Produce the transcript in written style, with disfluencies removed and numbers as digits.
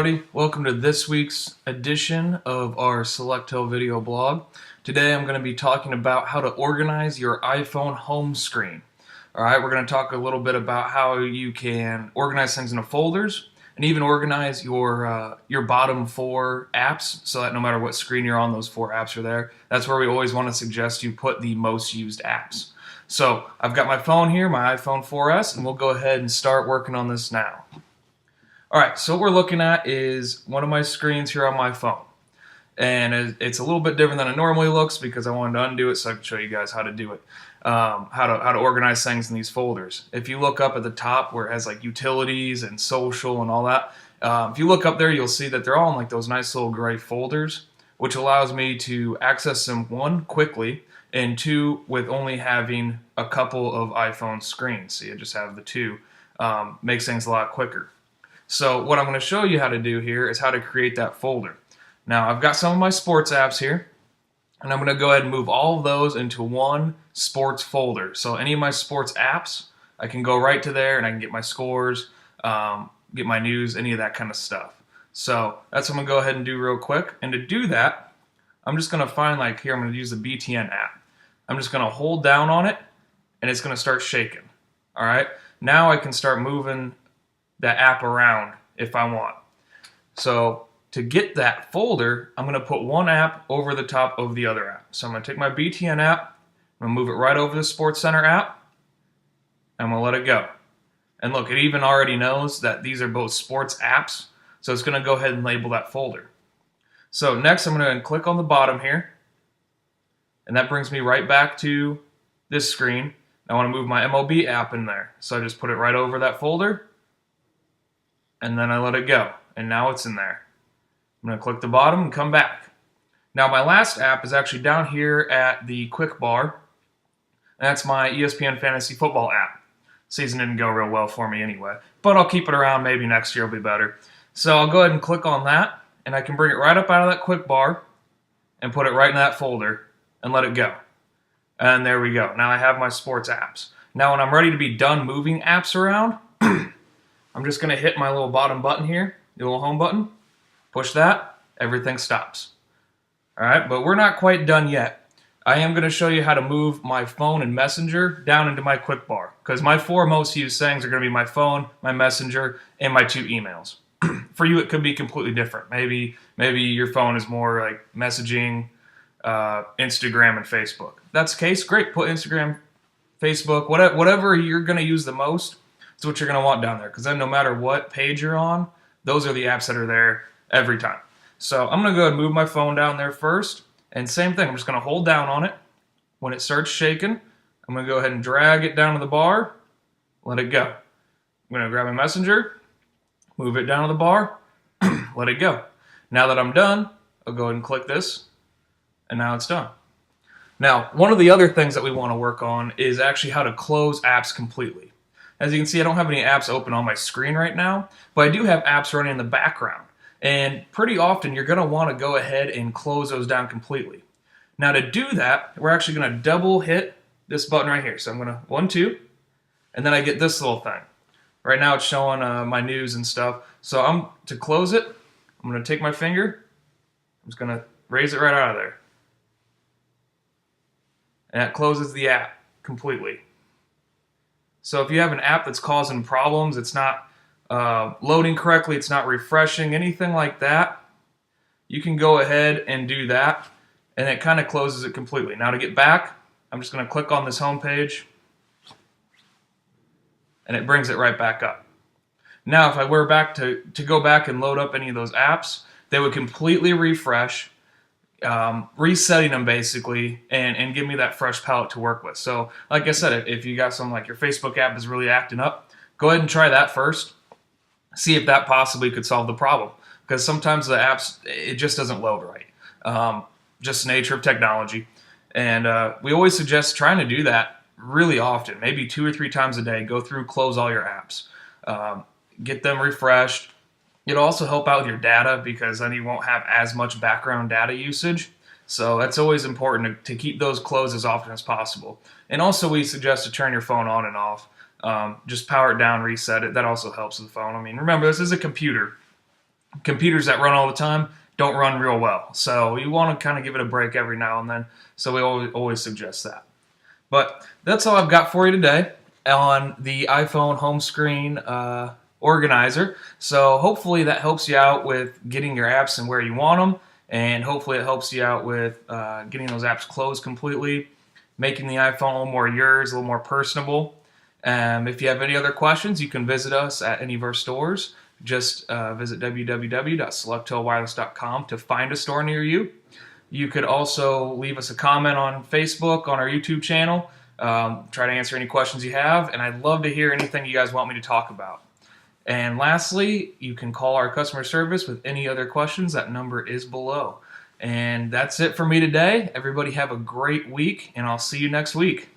everybody, welcome to this week's edition of our Selectel video blog. Today I'm going to be talking about how to organize your iPhone home screen. Alright, we're going to talk a little bit about how you can organize things into folders and even organize your bottom 4 apps so that no matter what screen you're on, those 4 apps are there. That's where we always want to suggest you put the most used apps. So I've got my phone here, my iPhone 4S, and we'll go ahead and start working on this now. Alright, so what we're looking at is one of my screens here on my phone. And it's a little bit different than it normally looks because I wanted to undo it so I can show you guys how to do it. How to organize things in these folders. If you look up at the top where it has like utilities and social and all that, if you look up there you'll see that they're all in like those nice little gray folders, which allows me to access them, 1, quickly, and 2, with only having a couple of iPhone screens. So you just have the 2. Makes things a lot quicker. So what I'm going to show you how to do here is how to create that folder. Now I've got some of my sports apps here, and I'm going to go ahead and move all of those into one sports folder. So any of my sports apps, I can go right to there and I can get my scores, get my news, any of that kind of stuff. So that's what I'm going to go ahead and do real quick. And to do that, I'm just going to find, like here, I'm going to use the BTN app. I'm just going to hold down on it and it's going to start shaking. Alright, now I can start moving that app around if I want. So to get that folder, I'm going to put one app over the top of the other app. So I'm going to take my BTN app, I'm going to move it right over the SportsCenter app, and I'm going to let it go. And look, it even already knows that these are both sports apps, so it's going to go ahead and label that folder. So next I'm going to click on the bottom here, and that brings me right back to this screen. I want to move my MLB app in there, so I just put it right over that folder, and then I let it go, and now it's in there. I'm going to click the bottom and come back. Now my last app is actually down here at the quick bar, and that's my ESPN Fantasy Football app. Season didn't go real well for me anyway, but I'll keep it around, maybe next year will be better. So I'll go ahead and click on that, and I can bring it right up out of that quick bar and put it right in that folder and let it go. And there we go. Now I have my sports apps. Now when I'm ready to be done moving apps around, I'm just going to hit my little bottom button here, the little home button, push that, everything stops. Alright, but we're not quite done yet. I am going to show you how to move my phone and Messenger down into my quick bar, because my 4 most used things are going to be my phone, my Messenger, and my 2 emails. For you it could be completely different. Maybe your phone is more like messaging, Instagram, and Facebook. If that's the case, great, put Instagram, Facebook, whatever you're going to use the most, is what you're going to want down there, because then no matter what page you're on, those are the apps that are there every time. So I'm going to go ahead and move my phone down there first, and same thing, I'm just going to hold down on it. When it starts shaking, I'm going to go ahead and drag it down to the bar, let it go. I'm going to grab my Messenger, move it down to the bar, let it go. Now that I'm done, I'll go ahead and click this, and now it's done. Now, one of the other things that we want to work on is actually how to close apps completely. As you can see, I don't have any apps open on my screen right now, but I do have apps running in the background. And pretty often, you're going to want to go ahead and close those down completely. Now to do that, we're actually going to double hit this button right here. So I'm going to 1, 2, and then I get this little thing. Right now it's showing my news and stuff. So to close it, I'm going to take my finger, I'm just going to raise it right out of there. And that closes the app completely. So if you have an app that's causing problems, it's not loading correctly, it's not refreshing, anything like that, you can go ahead and do that, and it kind of closes it completely. Now to get back, I'm just going to click on this home page, and it brings it right back up. Now if I were back to go back and load up any of those apps, they would completely refresh, resetting them basically, and give me that fresh palette to work with. So like I said, if you got something like your Facebook app is really acting up, go ahead and try that first. See if that possibly could solve the problem, because sometimes the apps, it just doesn't load right. Just the nature of technology. And we always suggest trying to do that really often, maybe 2 or 3 times a day. Go through, close all your apps, get them refreshed. It'll also help out with your data, because then you won't have as much background data usage. So that's always important to keep those closed as often as possible. And also we suggest to turn your phone on and off. Just power it down, reset it. That also helps with the phone. I mean, remember, this is a computer. computers that run all the time don't run real well. So you want to kind of give it a break every now and then. So we always suggest that. But that's all I've got for you today on the iPhone home screen organizer. So hopefully that helps you out with getting your apps and where you want them. And hopefully it helps you out with getting those apps closed completely, making the iPhone a little more yours, a little more personable. If you have any other questions, you can visit us at any of our stores. Just visit www.selectelwireless.com to find a store near you. You could also leave us a comment on Facebook, on our YouTube channel. Try to answer any questions you have, and I'd love to hear anything you guys want me to talk about. And lastly, you can call our customer service with any other questions. That number is below. And that's it for me today. Everybody have a great week, and I'll see you next week.